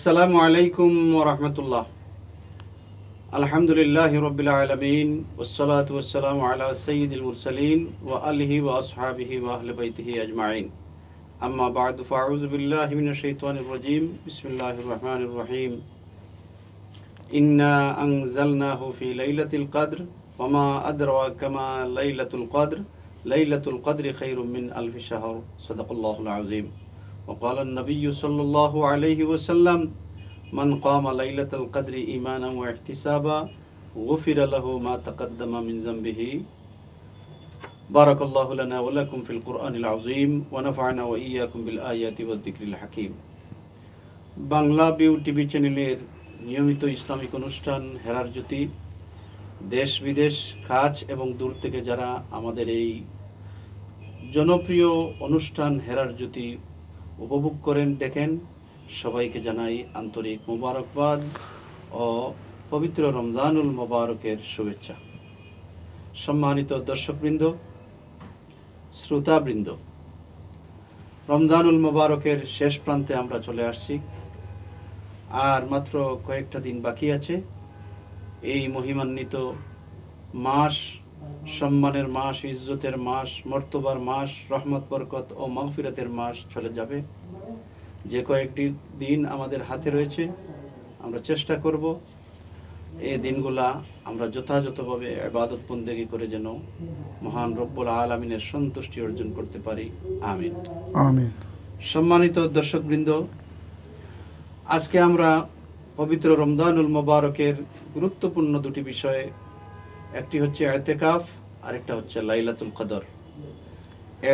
আসসালামু আলাইকুম ওয়া রাহমাতুল্লাহ। আলহামদুলিল্লাহি রাব্বিল আলামিন ওয়াসসালাতু ওয়াসসালামু আলা সাইয়্যিদিল মুরসালিন ওয়া আলিহি ওয়া আসহাবিহি ওয়া আহলি বাইতিহি আজমাইন। আম্মা বা'দু ফাআউযু বিল্লাহি মিনাশ শাইতানির রাজীম। বিসমিল্লাহির রহমানির রহিম। ইন্না আনজালনাহু ফি লাইলাতিল কদর ওয়া মা আদরাকা মা লাইলাতুল কদর। লাইলাতুল কদরি খায়রুম মিন আলফি শাহর। সাদাকাল্লাহুল আযীম। وقال النبي صلى الله عليه وسلم من قام ليلة القدر إيمانا واحتسابا غفر له ما تقدم من ذنبه. بارك الله لنا ولكم في القرآن العظيم ونفعنا وإياكم بالآيات والذكر الحكيم. বাংলা বিউ টিভি চ্যানেলের নিয়মিত ইসলামিক অনুষ্ঠান হেরার জ্যোতি, দেশ বিদেশ কাছ এবং দূর থেকে যারা আমাদের এই জনপ্রিয় অনুষ্ঠান হেরার জ্যোতি উপভোগ করেন দেখেন, সবাইকে জানাই আন্তরিক মোবারকবাদ ও পবিত্র রমজানুল মোবারকের শুভেচ্ছা। সম্মানিত দর্শকবৃন্দ, শ্রোতাবৃন্দ, রমজানুল মোবারকের শেষ প্রান্তে আমরা চলে আসছি। আর মাত্র কয়েকটা দিন বাকি আছে। এই মহিমান্বিত মাস, সম্মানের মাস, ইজ্জতের মাস, মর্তবার মাস, রহমত বরকত ও মাগফিরাতের মাস চলে যাবে। যে কয়েকটি দিন আমাদের হাতে রয়েছে, আমরা চেষ্টা করব এই দিনগুলা আমরা যথাযথভাবে ইবাদত বন্দেগী করে যেন মহান রব্বুল আলামিনের সন্তুষ্টি অর্জন করতে পারি। আমিন আমিন। সম্মানিত দর্শকবৃন্দ, আজকে আমরা পবিত্র রমজানুল মোবারকের গুরুত্বপূর্ণ দুটি বিষয়ে, একটি হচ্ছে ইতিকাফ আর একটা হচ্ছে লাইলাতুল কদর।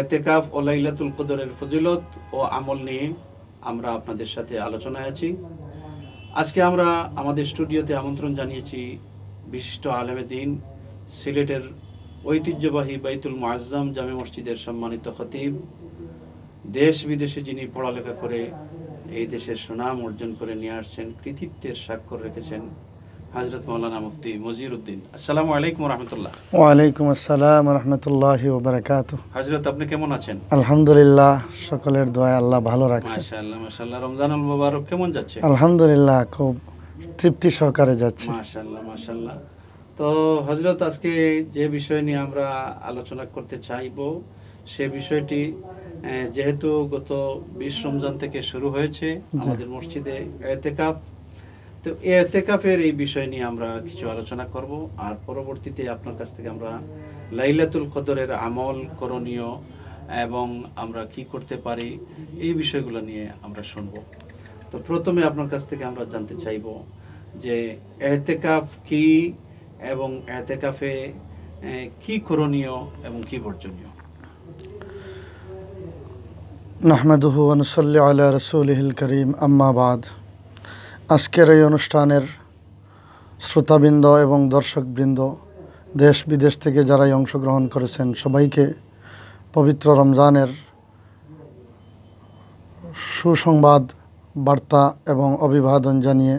ইতিকাফ ও লাইলাতুল কদরের ফজিলত ও আমল নিয়ে আমরা আপনাদের সাথে আলোচনায় আছি। আজকে আমরা আমাদের স্টুডিওতে আমন্ত্রণ জানিয়েছি বিশিষ্ট আলেমে দ্বীন, সিলেটের ঐতিহ্যবাহী বাইতুল মুআজ্জম জামে মসজিদের সম্মানিত খতিব, দেশ বিদেশে যিনি পড়ালেখা করে এই দেশের সুনাম অর্জন করে নিয়ে আসছেন, কৃতিত্বের স্বাক্ষর রেখেছেন, হযরত মাওলানা মুফতি মজিরউদ্দিন। আসসালামু আলাইকুম ওয়া রাহমাতুল্লাহ। ওয়া আলাইকুম আসসালাম ওয়া রাহমাতুল্লাহি ওয়া বারাকাতুহু। হযরত, আপনি কেমন আছেন? আলহামদুলিল্লাহ, সকলের দোয়ায় আল্লাহ ভালো রাখছে। মাশাআল্লাহ মাশাআল্লাহ। রমজানুল মুবারক কেমন যাচ্ছে? আলহামদুলিল্লাহ, খুব তৃপ্তি সহকারে যাচ্ছে। মাশাআল্লাহ মাশাআল্লাহ। তো হযরত, আজকে যে বিষয় নিয়ে আমরা আলোচনা করতে চাইবো সে বিষয়টি, যেহেতু গত 20 রমজান থেকে শুরু হয়েছে আমাদের মসজিদে ইতিকাফ, তো ইতিকাফের এই বিষয় নিয়ে আমরা কিছু আলোচনা করব। আর পরবর্তীতে আপনার কাছ থেকে আমরা লাইলাতুল কদরের আমল, করণীয় এবং আমরা কি করতে পারি এই বিষয়গুলো নিয়ে আমরা শুনব। তো প্রথমে আপনার কাছ থেকে আমরা জানতে চাইব যে ইতিকাফ কি এবং ইতিকাফে কি করণীয় এবং কি বর্জনীয়। নাহমাদুহু ওয়া নুসাল্লি আলা রাসূলিহিল কারীম, আম্মা বাদ। আজকের এই অনুষ্ঠানের শ্রোতাবৃন্দ এবং দর্শকবৃন্দ, দেশ বিদেশ থেকে যারাই অংশগ্রহণ করেছেন সবাইকে পবিত্র রমজানের সুসংবাদ, বার্তা এবং অভিবাদন জানিয়ে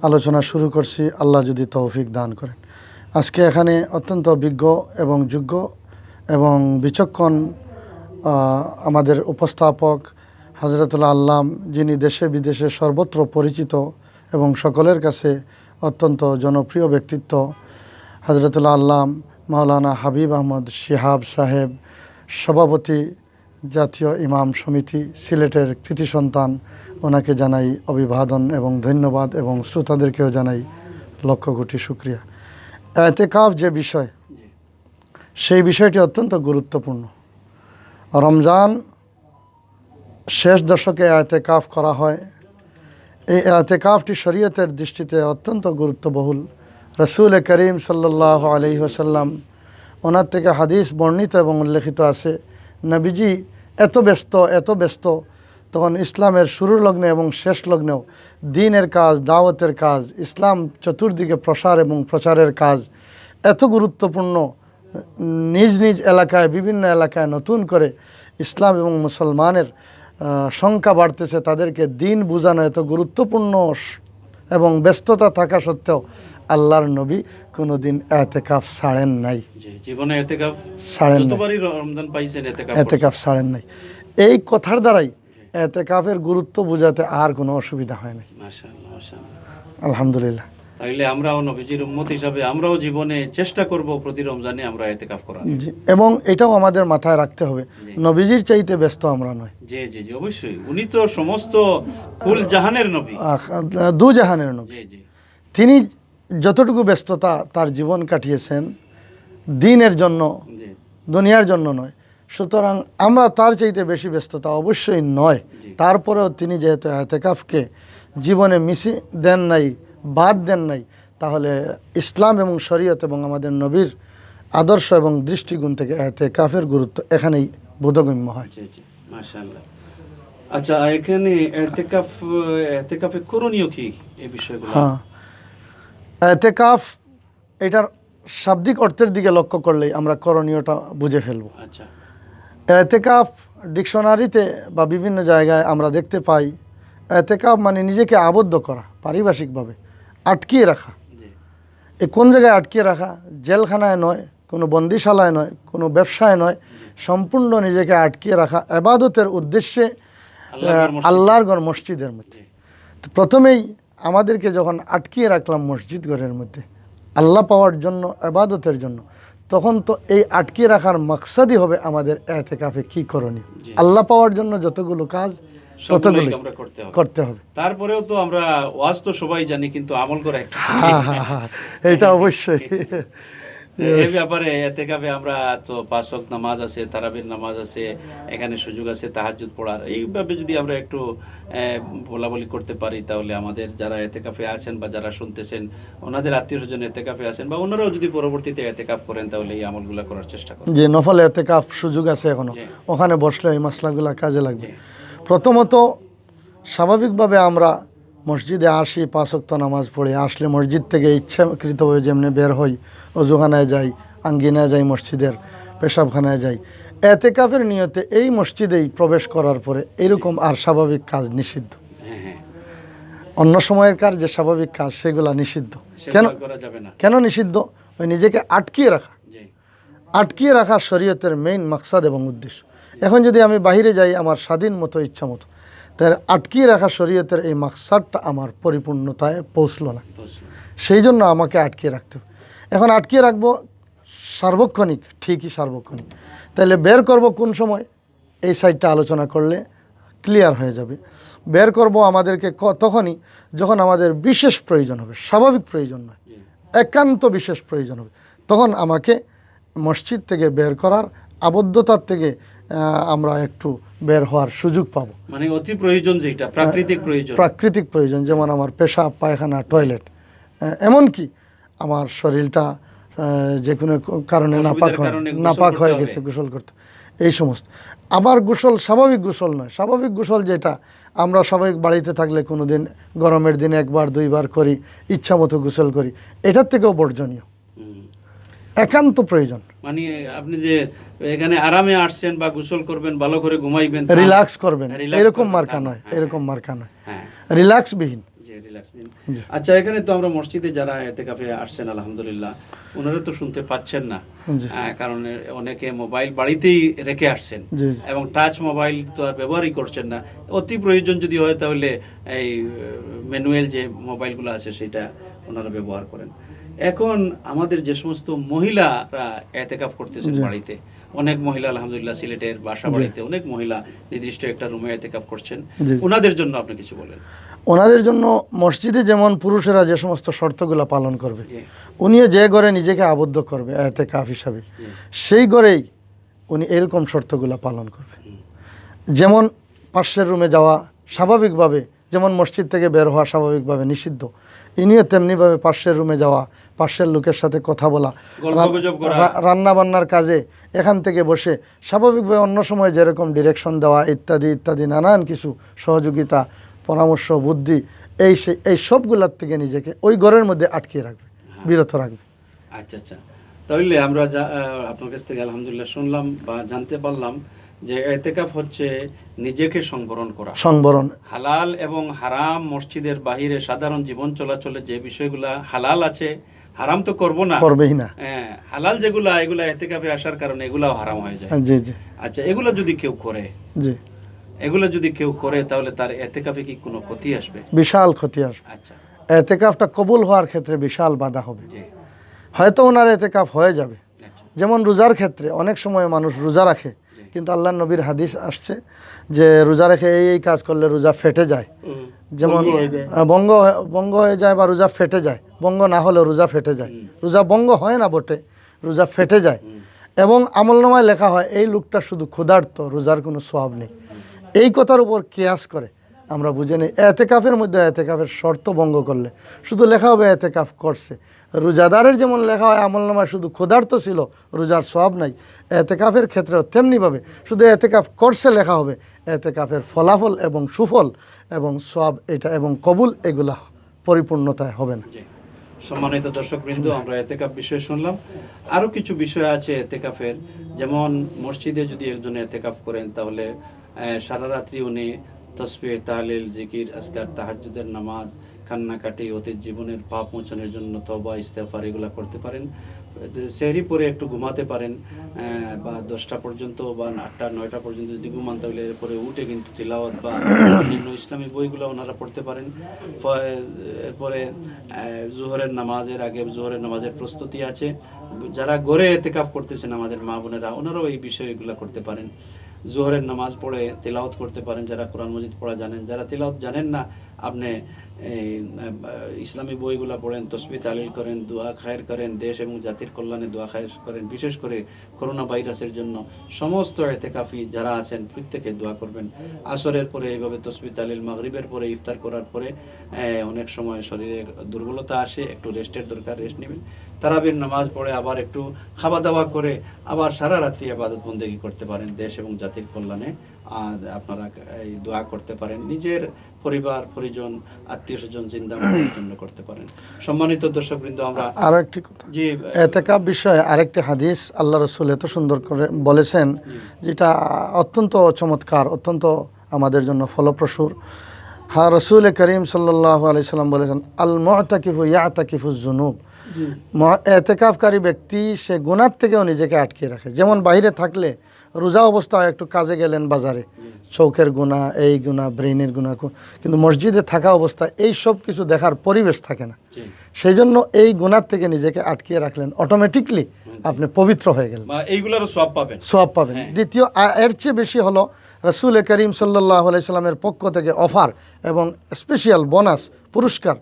আলোচনা শুরু করছি, আল্লাহ যদি তৌফিক দান করেন। আজকে এখানে অত্যন্ত বিজ্ঞ এবং যোগ্য এবং বিচক্ষণ আমাদের উপস্থাপক হযরতুল আল্লাম, যিনি দেশে বিদেশে সর্বত্র পরিচিত এবং সকলের কাছে অত্যন্ত জনপ্রিয় ব্যক্তিত্ব, হযরতুল আল্লাম মাওলানা হাবিব আহমদ শিহাব সাহেব, সভাপতি জাতীয় ইমাম সমিতি সিলেটের কৃতি সন্তান, ওনাকে জানাই অভিবাদন এবং ধন্যবাদ এবং শ্রোতাদেরকেও জানাই লক্ষ কোটি শুকরিয়া। ইতিকাফ যে বিষয়, সেই বিষয়টি অত্যন্ত গুরুত্বপূর্ণ। রমজান শেষ দশকে ইতিকাফ করা হয়। এই ইতিকাফটি শরীয়তের দৃষ্টিতে অত্যন্ত গুরুত্ববহুল। রাসূল করিম সাল্লাল্লাহু আলাইহি ওয়াসাল্লাম, ওনার থেকে হাদিস বর্ণিত এবং উল্লেখিত আছে, নবীজি এত ব্যস্ত তখন ইসলামের শুরুর লগ্নে এবং শেষ লগ্নেও দ্বীনের কাজ, দাওয়াতের কাজ, ইসলাম চতুর্দিকে প্রসার এবং প্রচারের কাজ এত গুরুত্বপূর্ণ, নিজ নিজ এলাকায়, বিভিন্ন এলাকায় নতুন করে ইসলাম এবং মুসলমানের সংখ্যা বাড়তেছে, তাদেরকে দ্বীন বোঝানো এত গুরুত্বপূর্ণ এবং ব্যস্ততা থাকা সত্ত্বেও আল্লাহর নবী কোনোদিন ইতিকাফ ছাড়েন নাই। জীবনে ইতিকাফ ছাড়েন যতবারই রমজান পাইছেন ইতিকাফ ছাড়েন নাই। এই কথার দ্বারাই এতেকাফের গুরুত্ব বোঝাতে আর কোনো অসুবিধা হয় না। মাশাআল্লাহ, মাশাআল্লাহ। আলহামদুলিল্লাহ। তাইলে আমরাও নবীজির উম্মত হিসাবে আমরাও জীবনে চেষ্টা করব প্রতি রমজানে আমরা এতেকাফ করার। জি, এবং এটাও আমাদের মাথায় রাখতে হবে, জি। নবীজির চাইতে ব্যস্ত আমরা নয়। জি জি জি, অবশ্যই। উনি তো সমস্ত কুল জাহানের নবী। দু জাহানের নবী। জি জি তিনি যতটুকু ব্যস্ততা তার জীবন কাটিয়েছেন দ্বীনের জন্য, জি দুনিয়ার জন্য নয়, সুতরাং আমরা তার চাইতে বেশি ব্যস্ততা অবশ্যই নয়। জি। তারপরেও তিনি যেহেতু এতেকাফকে জীবনে মিশি দেন নাই, বাদ দেন নাই, তাহলে ইসলাম এবং শরীয়ত এবং আমাদের নবীর আদর্শ এবং দৃষ্টিকোণ থেকে এতেকাফের গুরুত্ব এখানেই বোধগম্য হয়। জি জি, মাশাআল্লাহ। আচ্ছা, এখানে এতেকাফে করণীয় কি এই বিষয়গুলো? হ্যাঁ, এতেকাফ এটার শাব্দিক অর্থের দিকে লক্ষ্য করলেই আমরা করণীয়টা বুঝে ফেলব। আচ্ছা, এতেকাফ ডিকশনারিতে বা বিভিন্ন জায়গায় আমরা দেখতে পাই, এতেকাফ মানে নিজেকে আবদ্ধ করা, পারিভাষিকভাবে আটকিয়ে রাখা। জি এ কোন জায়গায় আটকিয়ে রাখা? জেলখানায় নয়, কোনো বন্দিশালায় নয়, কোনো ব্যবসায় নয়, সম্পূর্ণ নিজেকে আটকিয়ে রাখা এবাদতের উদ্দেশ্যে আল্লাহর ঘর মসজিদের মধ্যে। তো প্রথমেই আমাদেরকে যখন আটকিয়ে রাখলাম মসজিদ ঘরের মধ্যে আল্লাহ পাওয়ার জন্য, এবাদতের জন্য, তখন তো এই আটকিয়ে রাখার মাকসাদই হবে আমাদের এতেকাফে কি করণীয়। আল্লাহ পাওয়ার জন্য যতগুলো কাজ ততগুলো আমরা করতে হবে। তারপরেও তো আমরা ওয়াজ তো সবাই জানি, কিন্তু আমল করা একটু হ্যাঁ হ্যাঁ হ্যাঁ, এটা অবশ্যই। এই ব্যাপারে এতেকাফে আমরা তো 5 ওয়াক্ত নামাজ আছে, তারাবির নামাজ আছে, এখানে সুযোগ আছে তাহাজ্জুদ পড়ার। এইভাবে যদি আমরা একটু বলাবলি করতে পারি, তাহলে আমাদের যারা এতেকাফে আছেন বা যারা শুনতেছেন, ওনাদের আত্মীয়স্বজন এতেকাফে আছেন বা ওনারাও যদি পরবর্তীতে এতেকাফ করেন, তাহলে এই আমলগুলো করার চেষ্টা করেন। যে নফল এতেকাফ সুযোগ আছে এখনো, ওখানে বসলে এই মশলাগুলো কাজে লাগবে। প্রথমত স্বাভাবিকভাবে আমরা মসজিদে আসি, 5 ওয়াক্ত নামাজ পড়ে আসলে মসজিদ থেকে ইচ্ছাকৃত হয়ে যেমনি বের হই, অজুখানায় যাই, আঙ্গিনায় যাই, মসজিদের পেশাবখানায় যাই, এতেকাফের নিয়তে এই মসজিদেই প্রবেশ করার পরে এরকম আর স্বাভাবিক কাজ নিষিদ্ধ। অন্য সময়ের কাজ যে স্বাভাবিক কাজ সেগুলা নিষিদ্ধ। কেন নিষিদ্ধ? ওই নিজেকে আটকিয়ে রাখা, আটকিয়ে রাখা শরীয়তের মেইন মাকসাদ এবং উদ্দেশ্য। এখন যদি আমি বাহিরে যাই আমার স্বাধীন মতো, ইচ্ছা মতো, তাই আটকিয়ে রাখা শরীয়তের এই মাকসাদটা আমার পরিপূর্ণতায় পৌঁছলো না, সেই জন্য আমাকে আটকিয়ে রাখতে হবে। এখন আটকিয়ে রাখবো সার্বক্ষণিক, ঠিকই সার্বক্ষণিক, তাহলে বের করব কোন সময়? এই সাইডটা আলোচনা করলে ক্লিয়ার হয়ে যাবে। বের করব আমাদেরকে তখনই যখন আমাদের বিশেষ প্রয়োজন হবে, স্বাভাবিক প্রয়োজন নয়, একান্ত বিশেষ প্রয়োজন হবে, তখন আমাকে মসজিদ থেকে বের করার, আবদ্ধতার থেকে আমরা একটু বের হওয়ার সুযোগ পাবো। মানে অতি প্রয়োজন, যেটা প্রাকৃতিক প্রয়োজন, প্রাকৃতিক প্রয়োজন, যেমন আমার পেশাব, পায়খানা, টয়লেট, এমনকি আমার শরীরটা যে কোনো কারণে নাপাক হয়ে গেছে, গোসল করতে, এই সমস্ত। আবার গোসল স্বাভাবিক গোসল নয়, স্বাভাবিক গোসল যেটা আমরা স্বাভাবিক বাড়িতে থাকলে কোনো দিন গরমের দিনে 1-2 বার করি, ইচ্ছা মতো গোসল করি, এটার থেকেও বর্জনীয়, একান্ত প্রয়োজন। মানে আপনি যে এখানে আরামে আসছেন বা গোসল করবেন, ভালো করে ঘুমাইবেন, রিল্যাক্স করবেন, এরকম মার্কা নয়, এরকম মার্কা নয়, রিল্যাক্স বিহীন। আচ্ছা, এখানে তো আমরা মসজিদে যারা এতেকাফে আসছেন, আলহামদুলিল্লাহ, ওনারা তো শুনতে পাচ্ছেন না, কারণ অনেকে মোবাইল বাড়িতেই রেখে আসছেন এবং টাচ মোবাইল তো আর ব্যবহারই করছেন না। অতি প্রয়োজন যদি হয় তাহলে এই ম্যানুয়াল যে মোবাইলগুলো আছে সেটা ওনারা ব্যবহার করেন। এখন আমাদের যে সমস্ত মহিলারা এতেকাফ করতেছেন বাড়িতে, অনেক মহিলা আলহামদুলিল্লাহ সিলেটের বাসা বাড়িতে অনেক মহিলা নির্দিষ্ট একটা রুমে এতেকাফ করছেন, ওনাদের জন্য আপনি কিছু বলেন। ওনাদের জন্য মসজিদে যেমন পুরুষেরা যে সমস্ত শর্তগুলো পালন করবে, উনিও যে ঘরে নিজেকে আবদ্ধ করবে এতেকাফ হিসাবে, সেই ঘরেই উনি এরকম শর্তগুলো পালন করবে। যেমন পাশের রুমে যাওয়া স্বাভাবিকভাবে, যেমন মসজিদ থেকে বের হওয়া স্বাভাবিকভাবে নিষিদ্ধ, ইনিও তেমনিভাবে পাশের রুমে যাওয়া, পাশের লোকের সাথে কথা বলা, রান্না বান্নার কাজে এখান থেকে বসে স্বাভাবিকভাবে অন্য সময় যেরকম ডিরেকশন দেওয়া ইত্যাদি ইত্যাদি নানান কিছু সহযোগিতা, পরামর্শ, বুদ্ধি, এই সবগুলোর থেকে নিজেকে ওই ঘরের মধ্যে আটকিয়ে রাখবে, বিরত রাখবে। আচ্ছা আচ্ছা, তাহলে আমরা আপনার কাছ থেকে আলহামদুলিল্লাহ শুনলাম বা জানতে পারলাম যে ইতিকাফ হচ্ছে নিজেকে সংবরণ করা, সংবরণ, হালাল এবং হারাম মসজিদের বাহিরে সাধারণ জীবন চলাচলে যে বিষয়গুলা হালাল আছে, হারাম তো করব না, করবেই না, হ্যাঁ, হালাল যেগুলা এগুলা ইতিকাফে আসার কারণে এগুলাও হারাম হয়ে যায়। জি জি। আচ্ছা, এগুলা যদি কেউ করে, জি, এগুলো যদি কেউ করে তাহলে তার এতেকাফে কি কোনো ক্ষতি আসবে? বিশাল ক্ষতি আসবে। আচ্ছা, এতেকাফটা কবুল হওয়ার ক্ষেত্রে বিশাল বাধা হবে। জি, হয়তো ওনার এতেকাফ হয়ে যাবে, আচ্ছা, যেমন রোজার ক্ষেত্রে অনেক সময় মানুষ রোজা রাখে, কিন্তু আল্লাহ নবীর হাদিস আসছে যে রোজা রেখে এই কাজ করলে রোজা ফেটে যায়, যেমন বঙ্গ হয়ে যায় বা রোজা ফেটে যায়, বঙ্গ না হলেও রোজা ফেটে যায়, রোজা বঙ্গ হয় না বটে, রোজা ফেটে যায়, এবং আমলনামায় লেখা হয় এই লোকটা শুধু ক্ষুধার্ত, রোজার কোনো সওয়াব নেই। এই কথার উপর কিয়াস করে আমরা বুঝে নিই এতেকাফের মধ্যে এতেকাফের শর্ত ভঙ্গ করলে শুধু লেখা হবে এতেকাফ করছে। রোজাদারের যেমন লেখা হয় আমলনামায় শুধু ক্ষুধার্ত ছিল, রোজার সওয়াব নাই, এতেকাফের ক্ষেত্রেও তেমনিভাবে শুধু এতেকাফ করছে লেখা হবে, এতেকাফের ফলাফল এবং সুফল এবং সওয়াব এটা এবং কবুল এগুলা পরিপূর্ণতায় হবে না। জি। সম্মানিত দর্শকবৃন্দ, আমরা এতেকাফ বিষয়ে শুনলাম। আরো কিছু বিষয় আছে এতেকাফের, যেমন মসজিদে যদি একজন এতেকাফ করেন তাহলে সারা রাত্রি উনি তসবিহ, তাহলিল, জিকির, আজকার, তাহাজ্জুদের নামাজ, কান্নাকাটি, অতীত জীবনের পাপ মোচনের জন্য তওবা, ইস্তেগফার এগুলা করতে পারেন। সেহরি পরে একটু ঘুমাতে পারেন, বা 10টা পর্যন্ত বা 8টা 9টা পর্যন্ত যদি ঘুমান তাহলে এরপরে উঠে কিন্তু তিলাওয়াত বা অন্যান্য ইসলামী বইগুলো ওনারা পড়তে পারেন। এরপরে জোহরের নামাজের আগে জোহরের নামাজের প্রস্তুতি আছে। যারা ঘরে এতেকাফ করতেছেন আমাদের মা বোনেরা, ওনারাও এই বিষয়গুলো করতে পারেন। জোহরের নামাজ পড়ে তেলাওয়াত করতে পারেন যারা কোরআন মজিদ পড়া জানেন। যারা তেলাওয়াত জানেন না, আপনি এই ইসলামী বইগুলা পড়েন, তসবিহ তাহলিল করেন, দোয়া খায়ের করেন, দেশ এবং জাতির কল্যাণে দোয়া খায়ের করেন। বিশেষ করে করোনা ভাইরাসের জন্য সমস্ত এতেকাফি যারা আছেন প্রত্যেকে দোয়া করবেন। আসরের পরে এইভাবে তসবিহ তাহলিল, মাগরিবের পরে ইফতার করার পরে অনেক সময় শরীরে দুর্বলতা আসে, একটু রেস্টের দরকার, রেস্ট নেবেন। তারাবির নামাজ পড়ে আবার একটু খাওয়া দাওয়া করে আবার সারা রাত্রি ইবাদত বন্দেগী করতে পারেন, দেশ এবং জাতির কল্যাণে আপনারা এই দোয়া করতে পারেন। নিজের পরিবার পরিজন আত্মীয় স্বজন জিন্দাবাদের জন্য করতে পারেন। সম্মানিত দর্শকবৃন্দ, আমরা আরো একটি কথা, জি এতেকাফ বিষয়ে আরেকটি হাদিস আল্লাহ রসুল এত সুন্দর করে বলেছেন, যেটা অত্যন্ত চমৎকার, অত্যন্ত আমাদের জন্য ফলপ্রসূ। হ্যাঁ, রসুল করিম সাল্লাল্লাহু আলাইহি সাল্লাম বলেছেন, আল মুতাকিফু ইয়াতাকিফুজ জুনুব। এতেকাফকারী ব্যক্তি সে গুনাহ থেকেও নিজেকে আটকে রাখে। যেমন বাইরে থাকলে রোজা অবস্থায় একটু কাজে গেলেন বাজারে, চৌকের গুনাহ, এই গুনাহ, ব্রেনের গুনাহ, কিন্তু মসজিদে থাকা অবস্থায় এই সব কিছু দেখার পরিবেশ থাকে না। সেই জন্য এই গুনাহ থেকে নিজেকে আটকিয়ে রাখলেন, অটোমেটিকলি আপনি পবিত্র হয়ে গেলেন, এইগুলোর সওয়াব পাবেন, সওয়াব পাবেন। দ্বিতীয়, এর চেয়ে বেশি হলো রাসূল করিম সাল্লাল্লাহু আলাইহি সাল্লামের পক্ষ থেকে অফার এবং স্পেশাল বোনাস পুরস্কার,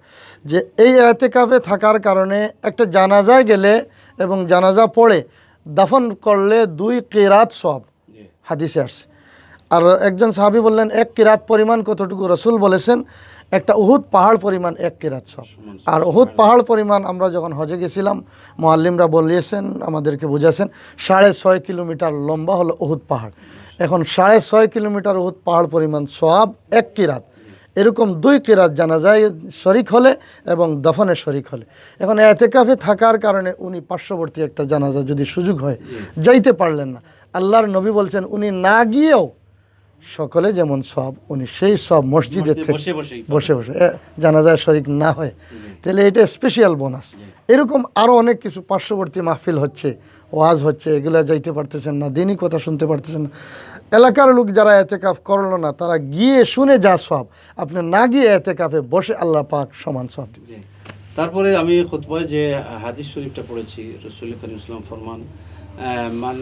যে এই এতেকাফে থাকার কারণে একটা জানাজায় গেলে এবং জানাজা পড়ে দাফন করলে 2 কিরাত সওয়াব, হাদিসে আসছে। আর একজন সাহাবী বললেন 1 কিরাত পরিমাণ কতটুকু? রাসূল বলেছেন একটা উহুদ পাহাড় পরিমাণ 1 কিরাত সওয়াব। আর উহুদ পাহাড় পরিমাণ আমরা যখন হজে গেছিলাম, মুআল্লিমরা বলিয়েছেন, আমাদেরকে বুঝাছেন 6.5 কিলোমিটার লম্বা হলো উহুদ পাহাড়। এখন 6.5 কিলোমিটার উহুদ পাহাড় পরিমাণ সওয়াব 1 কিরাত, এরকম 2 কিরাত জানাজায় শরিক হলে এবং দফনে শরিক হলে। এখন এতেকাফে থাকার কারণে উনি পার্শ্ববর্তী একটা জানাজা যদি সুযোগ হয় যাইতে পারলেন না, আল্লাহর নবী বলছেন উনি না গিয়েও সকলে যেমন সওয়াব, উনি সেই সব মসজিদের থেকে বসে বসে জানাজায় শরিক না হয়, তাহলে এটা স্পেশাল বোনাস। এরকম আরও অনেক কিছু পার্শ্ববর্তী মাহফিল হচ্ছে, ওয়াজ হচ্ছে, এগুলো যাইতে পারতেছেন না, দিনই কথা শুনতে পারতেছেন না। এলাকার লোক যারা এতেকাফ করলো না, তারা গিয়ে শুনে যা সব, আপনি না গিয়ে এতেকাফে বসে আল্লাহ পাক সমান সব। তারপরে আমি খুতবায় যে হাদিস শরীফটা পড়েছি, রাসূল করিম সাল্লাল্লাহু আলাইহি ওয়াসাল্লাম ফরমান, মান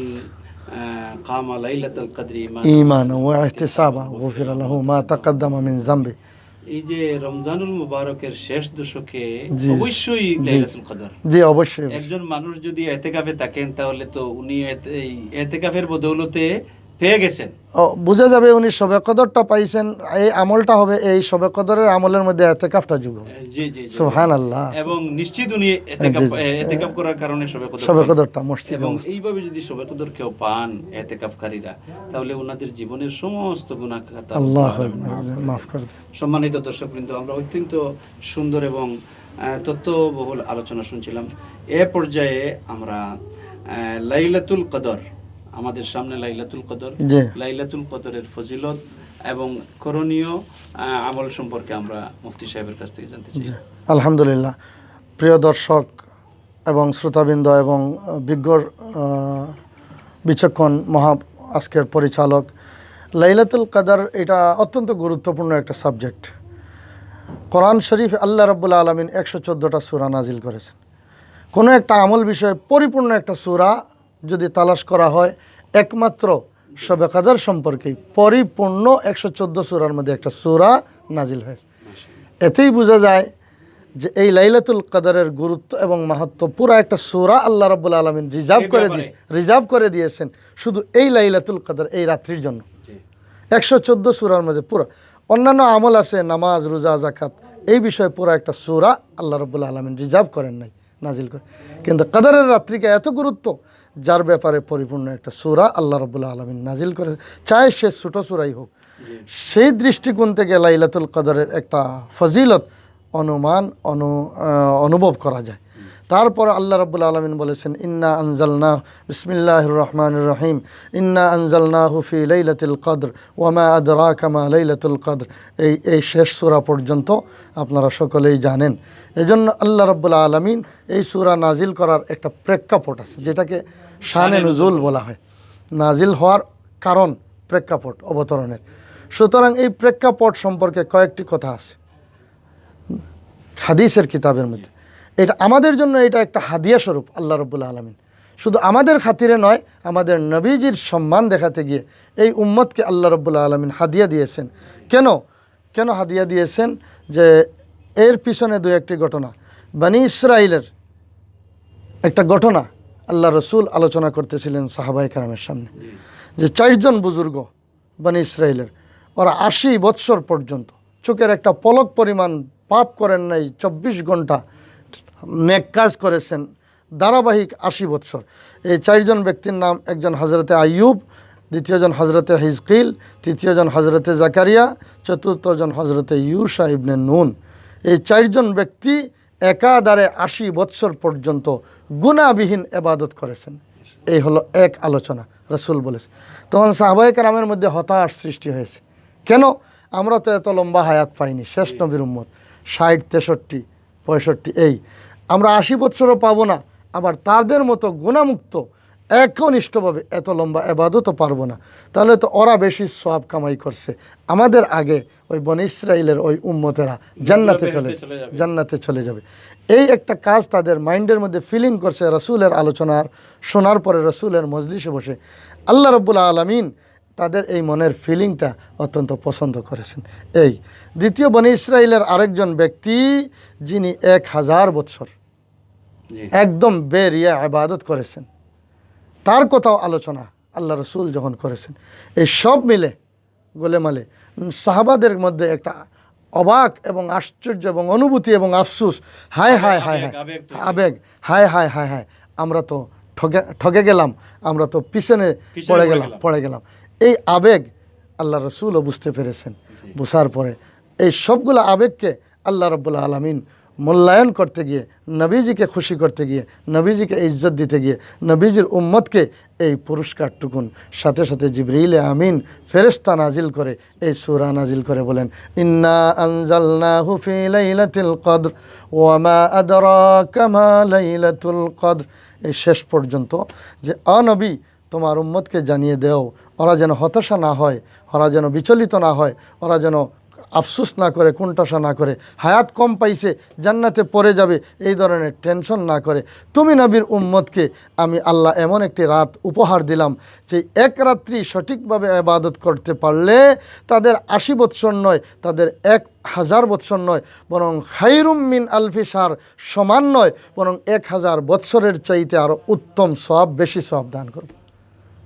কামা লাইলাতুল কদরি ঈমানান ওয়া ইহতিসাবান গুফিরা লাহু মা তাকাদ্দামা মিন যামবি। এই যে রমজানুল মুবারকের শেষ দশকে অবশ্যই লাইলাতুল কদর, জি অবশ্যই একজন মানুষ যদি এতেকাফে থাকেন তাহলে তো উনি এতেকাফের বদৌলতে পেয়ে গেছেন। বোঝা যাবে উনি শবে কদরটা পাইছেন, এই আমলটা হবে এই শবে কদরের আমলের মধ্যে এতেকাফটা যোগ হবে। জি জি, সুবহানাল্লাহ। এবং নিশ্চিত উনি এতেকাফ করার কারণে শবে কদরটা মসজিদে, এবং এইভাবে যদি শবে কদর কেউ পান এতেকাফকারীরা, তাহলে ওনাদের জীবনের সমস্ত গুনাহ খাতা আল্লাহ মাফ করে দেন। সম্মানিত দর্শকবৃন্দ, আমরা অত্যন্ত সুন্দর এবং তথ্যবহুল আলোচনা শুনছিলাম। এ পর্যায়ে আমরা লাইলাতুল কদর, আমাদের সামনে লাইলাতুল কদর, লাইলাতুল কদরের ফজিলত এবং করণীয় আমল সম্পর্কে আমরা মুফতি সাহেবের কাছ থেকে জানতে চাই। আলহামদুলিল্লাহ, প্রিয় দর্শক এবং শ্রোতাবৃন্দ এবং বিজ্ঞ বিচক্ষণ মহা আজকের পরিচালক লাইলাতুল কদর এটা অত্যন্ত গুরুত্বপূর্ণ একটা সাবজেক্ট। কোরআন শরীফ আল্লাহ রাব্বুল আলামিন 114টা সূরা নাজিল করেছেন। কোনো একটা আমল বিষয়ে পরিপূর্ণ একটা সূরা যদি তালাশ করা হয়, একমাত্র শবে কদর সম্পর্কেই পরিপূর্ণ 114 সূরার মধ্যে একটা সূরা নাজিল হয়েছে। এতেই বোঝা যায় যে এই লাইলাতুল কদরের গুরুত্ব এবং মাহাত্ম্য। পুরা একটা সূরা আল্লাহ রাব্বুল আলামিন রিজার্ভ করে দিয়েছেন শুধু এই লাইলাতুল কদর, এই রাত্রির জন্য। 114 সূরার মধ্যে পুরো অন্যান্য আমল আছে, নামাজ, রোজা, যাকাত, এই বিষয়ে পুরো একটা সূরা আল্লাহ রাব্বুল আলামিন রিজার্ভ করেন নাই, নাজিল করে। কিন্তু কদরের রাত্রিকে এত গুরুত্ব, যার ব্যাপারে পরিপূর্ণ একটা সূরা আল্লাহ রাব্বুল আলামিন নাজিল করে, চাই সে ছোট সূরাই হোক। সেই দৃষ্টিকোণ থেকে লাইলাতুল কদরের একটা ফজিলত অনুভব করা যায়। তারপর আল্লাহ রাব্বুল আলামিন বলেছেন, ইন্না আনজালনাহু বিসমিল্লাহির রহমানির রহিম ইন্না আনজালনাহু ফি লাইলাতুল কদর ওয়া মা আদরাকা মা লাইলাতুল কদর। এই শেষ সূরা পর্যন্ত আপনারা সকলেই জানেন। এজন্য আল্লাহ রাব্বুল আলামিন এই সূরা নাজিল করার একটা প্রেক্ষাপট আছে, যেটাকে শানে নুজুল বলা হয়। নাজিল হওয়ার কারণ, প্রেক্ষাপট অবতরণের। সুতরাং এই প্রেক্ষাপট সম্পর্কে কয়েকটি কথা আছে হাদিসের কিতাবের মধ্যে। এটা আমাদের জন্য এটা একটা হাদিয়া স্বরূপ আল্লাহ রাব্বুল আলামিন। শুধু আমাদের খাতিরে নয়, আমাদের নবীজির সম্মান দেখাতে গিয়ে এই উম্মতকে আল্লাহ রাব্বুল আলামিন হাদিয়া দিয়েছেন। কেন হাদিয়া দিয়েছেন? যে এর পিছনে দু একটি ঘটনা, বনি ইসরাইলের একটা ঘটনা আল্লাহ রসুল আলোচনা করতেছিলেন সাহাবায়ে কেরামের সামনে, যে 4 জন বুজুর্গ বনি ইসরাইলের, ওরা 80 বৎসর পর্যন্ত চোখের একটা পলক পরিমাণ পাপ করেন নাই, 24 ঘন্টা নেক কাজ করেছেন ধারাবাহিক 80 বৎসর। এই 4 জন ব্যক্তির নাম, একজন হজরতে আইয়ুব, দ্বিতীয়জন হজরতে হিজকিল, তৃতীয়জন হজরতে জাকারিয়া, চতুর্থজন হজরতে ইউসা ইবনে নুন। এই 4 জন ব্যক্তি একাধারে 80 বৎসর পর্যন্ত গুনাহবিহীন ইবাদত করেছেন। এই হলো এক আলোচনা রাসূল বলেছে। তখন সাহাবায়ে কেরামের মধ্যে হতাশ সৃষ্টি হয়েছে। কেন? আমরা তো এত লম্বা হায়াত পাইনি, শেষ নবীর উম্মত 60, 63, 65, এই আমরা 80 বৎসরও পাবো না, আবার তাদের মতো গুণামুক্ত একনিষ্ঠভাবে এত লম্বা ইবাদতও পারবো না। তাহলে তো ওরা বেশি সওয়াব কামাই করছে, আমাদের আগে ওই বনি ইসরাইলের ওই উম্মতেরা জান্নাতে চলে যাবে। এই একটা কাজ তাদের মাইন্ডের মধ্যে ফিলিং করছে। রাসূলের আলোচনার শোনার পরে রাসূলের মজলিসে বসে আল্লাহ রাব্বুল আলামিন তাদের এই মনের ফিলিংটা অত্যন্ত পছন্দ করেছেন। এই দ্বিতীয় বনি ইসরাইলের আরেকজন ব্যক্তি, যিনি 1000 বৎসর একদম বেরিয়া ইবাদত করেছেন, তার কথাও আলোচনা আল্লাহ রসুল যখন করেছেন। এই সব মিলে গোলেমালে সাহাবাদের মধ্যে একটা অবাক এবং আশ্চর্য এবং অনুভূতি এবং আফসোস, হায় হায় হায় হায় আবেগ, হায় হায় হায় হায়, আমরা তো ঠকে গেলাম, আমরা তো পিছনে পড়ে গেলাম। এই আবেগ আল্লাহ রসুলও বুঝতে পেরেছেন। বুঝার পরে এই সবগুলো আবেগকে আল্লাহ রাব্বুল আলামিন মূল্যায়ন করতে গিয়ে, নবীজিকে খুশি করতে গিয়ে, নবীজিকে ইজ্জত দিতে গিয়ে, নবীজির উম্মতকে এই পুরস্কারটুকুন সাথে সাথে জিবরিল আমিন ফেরেশতা নাজিল করে এই সূরা নাজিল করে বলেন, ইন্না আনজালনাহু ফি লাইলাতুল কদর ওয়া মা আদরাকা মা লাইলাতুল কদর। এই শেষ পর্যন্ত যে নবী তোমার উম্মতকে জানিয়ে দেও, ওরা যেন হতাশা না হয়, ওরা যেন বিচলিত না হয়, ওরা যেন আফসোস না করে, কোণঠাসা না করে, হায়াত কম পাইছে জান্নাতে পড়ে যাবে এই ধরনের টেনশন না করে। তুমি নবীর উম্মতকে আমি আল্লাহ এমন একটি রাত উপহার দিলাম, যে এক রাত্রি সঠিকভাবে ইবাদত করতে পারলে তাদের 80 বৎসর নয়, তাদের 1000 বৎসর নয়, বরং খায়রুম মিন আলফি শাহর সমান নয়, বরং 1000 বৎসরের চাইতে আরও উত্তম সওয়াব, বেশি সওয়াব দান করব।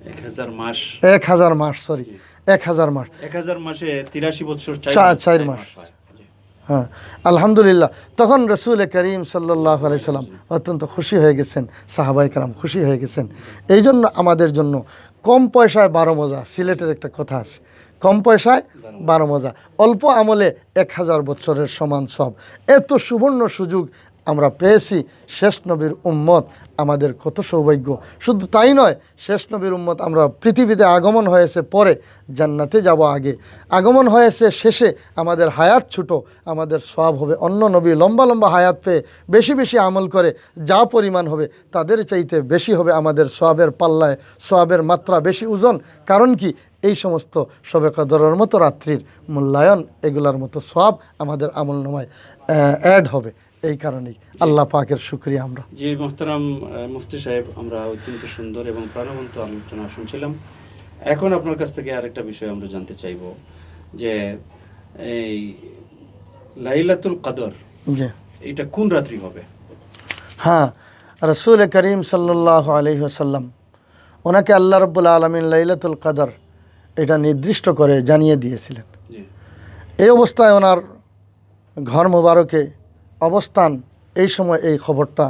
1000 মাস, 1000 মাস, সরি 1000 মাস, 1000 মাসে 83 বছর 4 মাস। হ্যাঁ, আলহামদুলিল্লাহ। তখন রসুল করিম সাল্লাল্লাহু আলাইহি সাল্লাম অত্যন্ত খুশি হয়ে গেছেন, সাহাবায়ে কেরাম খুশি হয়ে গেছেন। এই জন্য আমাদের জন্য কম পয়সায় 12 মজা, সিলেটের একটা কথা আছে, কম পয়সায় 12 মজা, অল্প আমলে 1000 বছরের সমান সব। এত সুবর্ণ সুযোগ আমরা পেয়েছি শেষ নবীর উম্মত, আমাদের কত সৌভাগ্য। শুধু তাই নয়, শেষ নবীর উম্মত আমরা পৃথিবীতে আগমন হয়েছে পরে, জান্নাতে যাব আগে, আগমন হয়েছে শেষে, আমাদের হায়াত ছোটো, আমাদের সওয়াব হবে অন্য নবী লম্বা লম্বা হায়াত পেয়ে বেশি বেশি আমল করে যা পরিমাণ হবে তাদের চাইতে বেশি হবে আমাদের সওয়াবের পাল্লায়, সওয়াবের মাত্রা বেশি ওজন। কারণ কি, এই সমস্ত শবে কদরের মতো রাত্রির মূল্যায়ন, এগুলার মতো সওয়াব আমাদের আমলনামায় অ্যাড হবে। এই কারণেই আল্লাহ পাকের শুকরিয়া আমরা। জি মোহতারাম মুফতি সাহেব, আমরা অত্যন্ত সুন্দর এবং প্রাণবন্ত আলোচনা শুনছিলাম। এখন আপনার কাছ থেকে আরেকটা বিষয় আমরা জানতে চাইব যে এই লাইলাতুল কদর এটা কোন রাত্রি হবে? হ্যাঁ, রাসূল করিম সাল্লাল্লাহু আলাইহি ওয়াসাল্লাম, ওনাকে আল্লাহ রাব্বুল আলামিন লাইলাতুল কদর এটা নির্দিষ্ট করে জানিয়ে দিয়েছিলেন। এই অবস্থায় ওনার ঘর মুবারকে অবস্থান, এই সময় এই খবরটা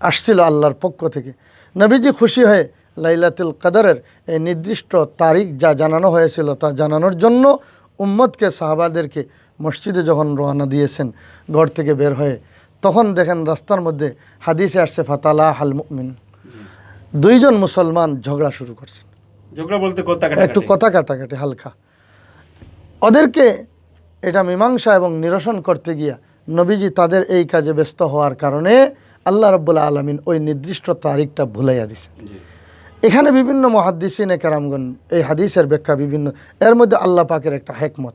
আসছিল আল্লাহর পক্ষ থেকে। নবীজি খুশি হয়ে লাইলাতুল কদরের এই নির্দিষ্ট তারিখ যা জানানো হয়েছিল তা জানানোর জন্য উম্মতকে, সাহাবাদেরকে মসজিদে যখন রওনা দিয়েছেন ঘর থেকে বের হয়ে, তখন দেখেন রাস্তার মধ্যে হাদিসে আসছে ফাতালা হাল মুমিন, দুইজন মুসলমান ঝগড়া শুরু করছেন। ঝগড়া বলতে একটু কথা কাটাকাটি হালকা। ওদেরকে এটা মীমাংসা এবং নিরসন করতে গিয়া নবীজি তাদের এই কাজে ব্যস্ত হওয়ার কারণে আল্লাহ রাব্বুল আলামিন ওই নির্দিষ্ট তারিখটা ভুলাইয়া দিছে। এখানে বিভিন্ন মুহাদ্দিসিনে কেরামগণ এই হাদিসের ব্যাখ্যা বিভিন্ন, এর মধ্যে আল্লাহ পাকের একটা হেকমত।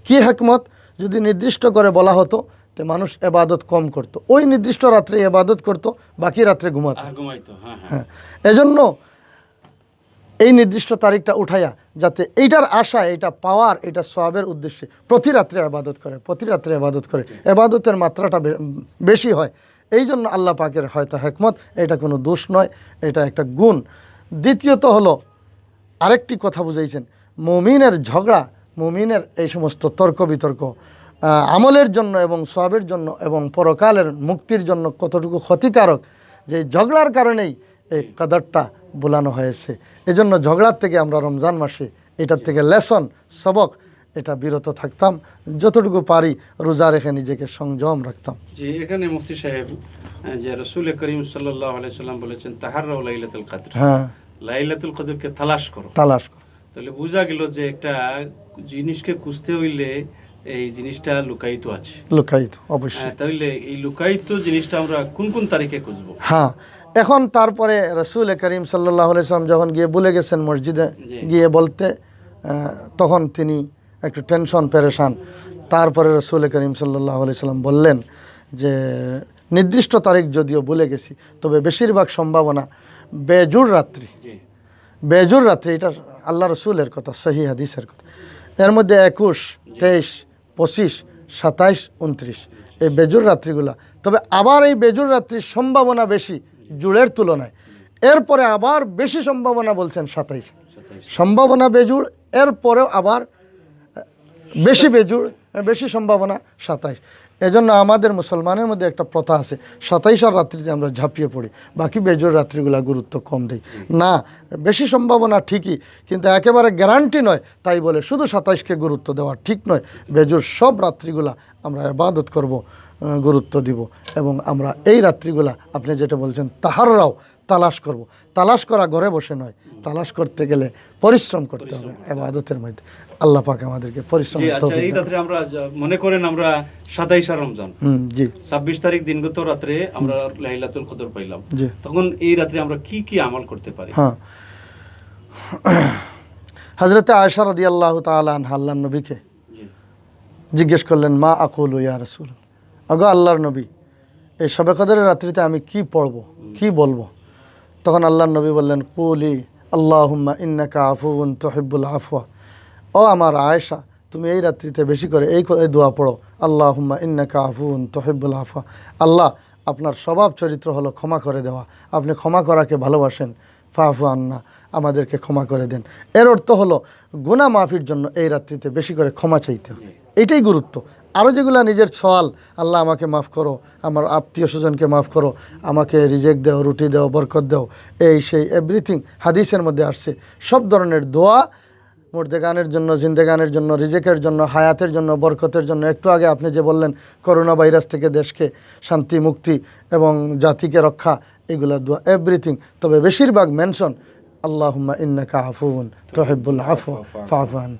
কি হেকমত? যদি নির্দিষ্ট করে বলা হতো তো মানুষ এবাদত কম করত, ওই নির্দিষ্ট রাত্রে এবাদত করত, বাকি রাত্রে ঘুমাতো। হ্যাঁ, এজন্য এই নির্দিষ্ট তারিখটা উঠাইয়া যাতে এইটার আশা, এটা পাওয়ার, এটা সওয়াবের উদ্দেশ্যে প্রতি রাত্রে ইবাদত করে, প্রতি রাত্রে ইবাদত করে, ইবাদতের মাত্রাটা বেশি হয়। এই জন্য আল্লাহ পাকের হয়তো হিকমত, এটা কোনো দোষ নয়, এটা একটা গুণ। দ্বিতীয়ত হলো আরেকটি কথা বুঝাইছেন, মুমিনের ঝগড়া, মুমিনের এই সমস্ত তর্ক বিতর্ক আমলের জন্য এবং সওয়াবের জন্য এবং পরকালের মুক্তির জন্য কতটুকু ক্ষতিকারক, যে ঝগড়ার কারণেই এই কদরটা বোলানো হয়েছে। এজন্য ঝগড়ার থেকে আমরা রমজান মাসে এটার থেকে লেসন, সবক, এটা বিরত থাকতাম, যতটুকু পারি রোজা রেখে নিজেকে সংযম রাখতাম। জি, এখানে মুফতি সাহেব যে রাসূল করিম সাল্লাল্লাহু আলাইহি সাল্লাম বলেছেন তাহাররাউ লাইলাতুল কদর, হ্যাঁ, লাইলাতুল কদরকে তালাশ করো, তালাশ করো। তাহলে বোঝা গেল যে একটা জিনিসকে খুঁজতে হইলে এই জিনিসটা লুকায়িত আছে, লুকায়িত অবশ্যই। তাহলে এই লুকায়িত জিনিসটা আমরা কোন কোন তারিখে খুঁজবো? হ্যাঁ, এখন তারপরে রাসূল করিম সাল্লাল্লাহু আলাইহি সাল্লাম যখন গিয়ে ভুলে গেছেন মসজিদে গিয়ে বলতে, তখন তিনি একটু টেনশন পেরেশান। তারপরে রাসূল করিম সাল্লাল্লাহু আলাইহি সাল্লাম বললেন যে নির্দিষ্ট তারিখ যদিও ভুলে গেছি, তবে বেশিরভাগ সম্ভাবনা বেজুর রাত্রি, বেজুর রাত্রি, এটা আল্লাহ রসুলের কথা, সহিহ হাদিসের কথা। এর মধ্যে 21, 23, 25, 27, 29 এই বেজুর রাত্রিগুলা। তবে আবার এই বেজুর রাত্রির সম্ভাবনা বেশি জুড়ের তুলনায়। এরপরে আবার বেশি সম্ভাবনা বলছেন 27 সম্ভাবনা বেজুড়, এরপরেও আবার বেশি বেজুড়, বেশি সম্ভাবনা 27। এজন্য আমাদের মুসলমানের মধ্যে একটা প্রথা আছে, 27 রাত্রিতে আমরা ঝাঁপিয়ে পড়ি, বাকি বেজুর রাত্রিগুলা গুরুত্ব কম দিই না। বেশি সম্ভাবনা ঠিকই, কিন্তু একেবারে গ্যারান্টি নয়, তাই বলে শুধু 27কে গুরুত্ব দেওয়া ঠিক নয়। বেজুর সব রাত্রিগুলা আমরা ইবাদত করব, গুরুত্ব দিব, এবং আমরা এই রাত্রিগুলা আপনি যেটা বলছেন তাহাররাও তালাশ করব। তালাশ করা ঘরে বসে নয়, তালাশ করতে গেলে পরিশ্রম করতে হবে ইবাদতের মধ্যে। আল্লাহ পাক আমাদেরকে পরিশ্রম করতে হবে। এই রাতে আমরা মনে করেন আমরা 27 রমজান, জি 26 তারিখ দিনগত রাতে আমরা লাইলাতুল কদর পাইলাম, তখন এই রাতে আমরা কি কি আমল করতে পারি? হ্যাঁ, হযরত আয়েশা রাদিয়াল্লাহু তাআলা আনহা আল্লাহর নবীকে জিজ্ঞেস করলেন, মা আকুলু ইয়া রাসূল, আগো আল্লাহর নবী, এই শবে কদরের রাত্রিতে আমি কি পড়ব, কি বলবো? তখন আল্লাহর নবী বললেন, কুলি আল্লাহুম্মা ইন্নাকা আফুউন তুহিব্বুল আফওয়া। ও আমার আয়েশা, তুমি এই রাত্রিতে বেশি করে এই দোয়া পড়ো, আল্লাহুম্মা ইন্নাকা আফুউন তুহিব্বুল আফওয়া। আল্লাহ, আপনার স্বভাব চরিত্র হলো ক্ষমা করে দেওয়া, আপনি ক্ষমা করাকে ভালোবাসেন, ফাফু আন্না, আমাদেরকে ক্ষমা করে দেন। এর অর্থ হলো গুনাহ মাফির জন্য এই রাত্রিতে বেশি করে ক্ষমা চাইতে হবে, এইটাই গুরুত্ব। আরও যেগুলো নিজের সওয়াল, আল্লাহ আমাকে মাফ করো, আমার আত্মীয় স্বজনকে মাফ করো, আমাকে রিজেক দেও, রুটি দেও, বরকত দেও, এই সেই এভরিথিং হাদিসের মধ্যে আসছে। সব ধরনের দোয়া মুর্দেগানের জন্য, জিন্দেগানের জন্য, রিজেকের জন্য, হায়াতের জন্য, বরকতের জন্য। একটু আগে আপনি যে বললেন করোনা ভাইরাস থেকে দেশকে শান্তি, মুক্তি এবং জাতিকে রক্ষা, এগুলা দোয়া, এভরিথিং। তবে বেশিরভাগ মেনশন আল্লাহুম্মা ইন্নাকা আফুউন তুহিব্বুল আফওয়া ফা'ফু আন,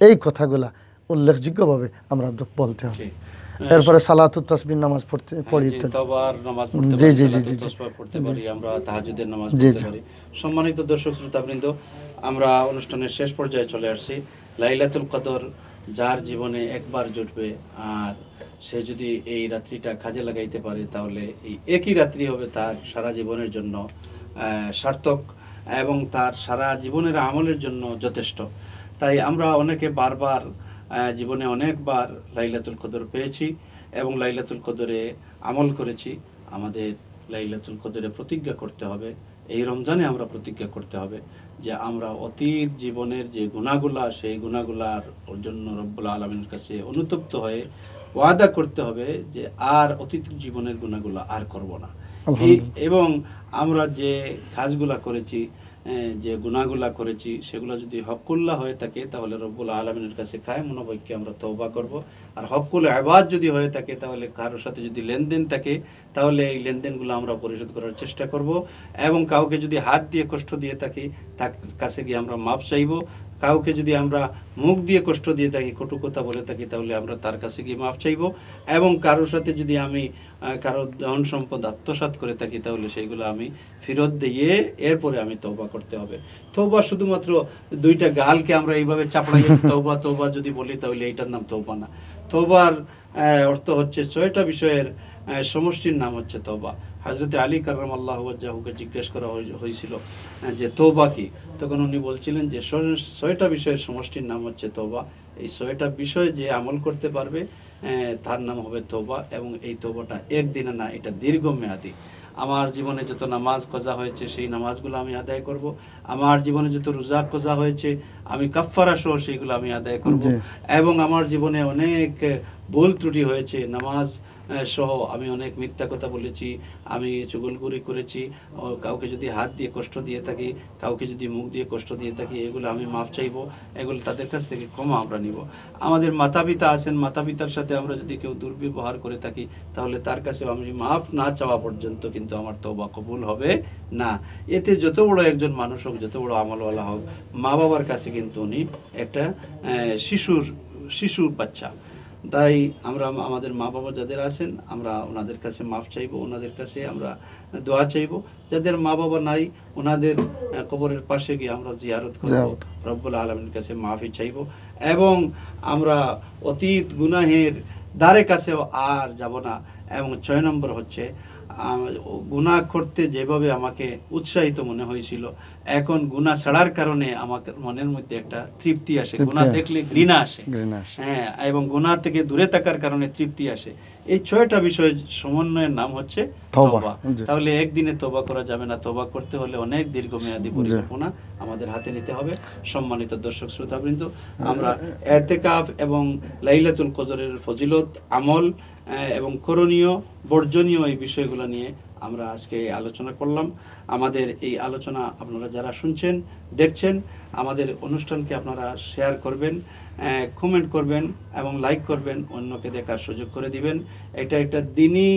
এই কথাগুলা উল্লেখযোগ্যভাবে আমরা বলতে হবে। এরপরে সালাতুত তাসবিহ নামাজ পড়ি ইত্যাদি। তওবার নামাজ পড়তে জি পারি, জি জি সালাতুত জি তাসবিহ পড়তে পারি, আমরা তাহাজ্জুদের নামাজ জি, পড়তে জি। পারি। সম্মানিত দর্শক শ্রোতাবৃন্দ, আমরা অনুষ্ঠানের শেষ পর্যায়ে চলে আসছি। লাইলাতুল কদর যার জীবনে একবার জুটবে, আর সে যদি এই রাত্রিটা কাজে লাগাইতে পারে, তাহলে এই একই রাত্রি হবে তার সারা জীবনের জন্য সার্থক এবং তার সারা জীবনের আমলের জন্য যথেষ্ট। তাই আমরা অনেকে বারবার জীবনে অনেকবার লাইলাতুল কদর পেয়েছি এবং লাইলাতুল কদরে আমল করেছি। আমাদের লাইলাতুল কদরে প্রতিজ্ঞা করতে হবে, এই রমজানে আমরা প্রতিজ্ঞা করতে হবে যে আমরা অতীত জীবনের যে গুনাহগুলা, সেই গুনাহগুলার জন্য রব্বুল আলামিনের কাছে অনুতপ্ত হয়ে ওয়াদা করতে হবে যে আর অতীত জীবনের গুনাহগুলা আর করব না। এবং আমরা যে কাজগুলা করেছি, যে গুনাহগুলা করেছি, সেগুলো যদি হকুল্লাহ হয়ে থাকে, তাহলে রব্বুল আলামিনের কাছে কায়েম মনোবাক্যে আমরা তওবা করব। আর হকুল ইবাদ যদি হয়ে থাকে, তাহলে কারোর সাথে যদি লেনদেন থাকে, তাহলে এই লেনদেনগুলো আমরা পরিশোধ করার চেষ্টা করব। এবং কাউকে যদি হাত দিয়ে কষ্ট দিয়ে থাকি, তার কাছে গিয়ে আমরা মাফ চাইব। কাউকে যদি আমরা মুখ দিয়ে কষ্ট দিয়ে থাকি, কটু কথা বলে থাকি, তাহলে আমরা তার কাছে গিয়ে মাফ চাইব। এবং কারোর সাথে যদি আমি কারো ধন সম্পদ আত্মসাৎ করে থাকি, তাহলে সেইগুলো আমি ফেরত দিয়ে এরপরে আমি তওবা করতে হবে। তওবা শুধুমাত্র দুইটা গালকে আমরা এইভাবে চাপড়াই তওবা তওবা যদি বলি, তাহলে এইটার নাম তওবা না। তওবার অর্থ হচ্ছে 6টা বিষয়ের সমষ্টির নাম হচ্ছে তওবা। হযরত আলী কাররামাল্লাহু ওয়াজহাহুকে জিজ্ঞেস করা হয়েছিল যে তওবা কি, তখন উনি বলছিলেন যে 6টা বিষয়ের সমষ্টির নাম হচ্ছে তওবা। এই 6টা বিষয় যে আমল করতে পারবে, তার নাম হবে তওবা। এবং এই তওবাটা একদিনে না, এটা দীর্ঘমেয়াদী। আমার জীবনে যত নামাজ কজা হয়েছে, সেই নামাজগুলো আমি আদায় করব। আমার জীবনে যত রোজা কজা হয়েছে, আমি কাফফারা সহ সেইগুলো আমি আদায় করব। এবং আমার জীবনে অনেক ভুল ত্রুটি হয়েছে, নামাজ সহ আমি অনেক মিথ্যা কথা বলেছি, আমি চুগলখুরি করেছি, কাউকে যদি হাত দিয়ে কষ্ট দিয়ে থাকি, কাউকে যদি মুখ দিয়ে কষ্ট দিয়ে থাকি, এগুলো আমি মাফ চাইবো। এগুলো তাদের কাছ থেকে ক্ষমা আমরা নিব। আমাদের মাতা পিতা আছেন, মাতা পিতার সাথে আমরা যদি কেউ দুর্ব্যবহার করে থাকি, তাহলে তার কাছে আমি মাফ না চাওয়া পর্যন্ত কিন্তু আমার তওবা কবুল হবে না। এতে যত বড় একজন মানুষ হোক, যত বড় আমলওয়ালা হোক, মা বাবার কাছে কিন্তু উনি একটা শিশুর বাচ্চা। তাই আমরা আমাদের মা বাবা যাদের আছেন, আমরা ওনাদের কাছে মাফ চাইবো, ওনাদের কাছে আমরা দোয়া চাইবো। যাদের মা বাবা নাই, ওনাদের কবরের পাশে গিয়ে আমরা জিয়ারত করব, রব্বুল আলামিনের কাছে মাফি চাইবো। এবং আমরা অতীত গুনাহের দ্বারে কাছেও আর যাব না। এবং 6 নম্বর হচ্ছে, গুনাহ করতে যেভাবে আমাকে উৎসাহিত মনে হয়েছিল, এখন গুনাহ ছাড়ার কারণে আমাকে মনের মধ্যে একটা তৃপ্তি আসে। গুনাহ দেখলে ঘৃণা আসে, হ্যাঁ, এবং গুনাহ থেকে দূরে থাকার কারণে তৃপ্তি আসে। এই 6টা বিষয় সমন্বয়ের নাম হচ্ছে তওবা। তাহলে একদিনে তওবা করা যাবে না, তওবা করতে হলে অনেক দীর্ঘমেয়াদী পরিকল্পনা আমাদের হাতে নিতে হবে। সম্মানিত দর্শক শ্রোতাবৃন্দ, আমরা ইতিকাফ এবং লাইলাতুল কদরের ফজিলত, আমল এবং করণীয়, বর্জনীয় এই বিষয়গুলো নিয়ে আমরা আজকে আলোচনা করলাম। আমাদের এই আলোচনা আপনারা যারা শুনছেন, দেখছেন, আমাদের অনুষ্ঠানকে আপনারা শেয়ার করবেন, কমেন্ট করবেন এবং লাইক করবেন, অন্যকে দেখার সুযোগ করে দিবেন। এটা একটা দিনী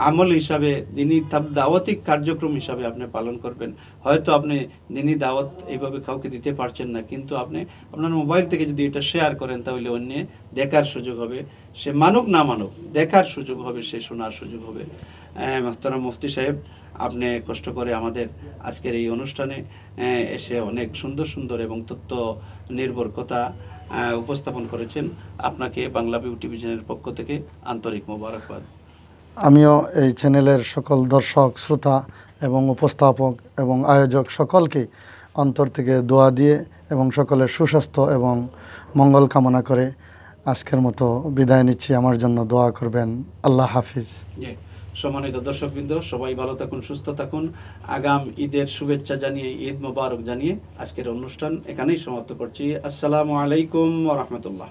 আমল হিসাবে, দিনী দাওয়াতিক কার্যক্রম হিসাবে আপনি পালন করবেন। হয়তো আপনি দিনী দাওয়াত এইভাবে কাউকে দিতে পারছেন না, কিন্তু আপনি আপনার মোবাইল থেকে যদি এটা শেয়ার করেন, তাহলে অন্য দেখার সুযোগ হবে। সে মানুক না মানুক, দেখার সুযোগ হবে, সে শোনার সুযোগ হবে। মোহতারাম মুফতি সাহেব, আপনি কষ্ট করে আমাদের আজকের এই অনুষ্ঠানে এসে অনেক সুন্দর সুন্দর এবং তথ্য নির্ভর কথা উপস্থাপন করেছেন। আপনাকে বাংলা বিউটি ভিশনের পক্ষ থেকে আন্তরিক মোবারকবাদ। আমিও এই চ্যানেলের সকল দর্শক, শ্রোতা এবং উপস্থাপক এবং আয়োজক সকলকে অন্তর থেকে দোয়া দিয়ে এবং সকলের সুস্বাস্থ্য এবং মঙ্গল কামনা করে আজকের মতো বিদায় নিচ্ছি। আমার জন্য দোয়া করবেন। আল্লাহ হাফিজ। সম্মানিত দর্শকবৃন্দ, সবাই ভালো থাকুন, সুস্থ থাকুন। আগাম ঈদের শুভেচ্ছা জানিয়ে, ঈদ মোবারক জানিয়ে আজকের অনুষ্ঠান এখানেই সমাপ্ত করছি। আসসালামু আলাইকুম ওয়া রাহমাতুল্লাহ।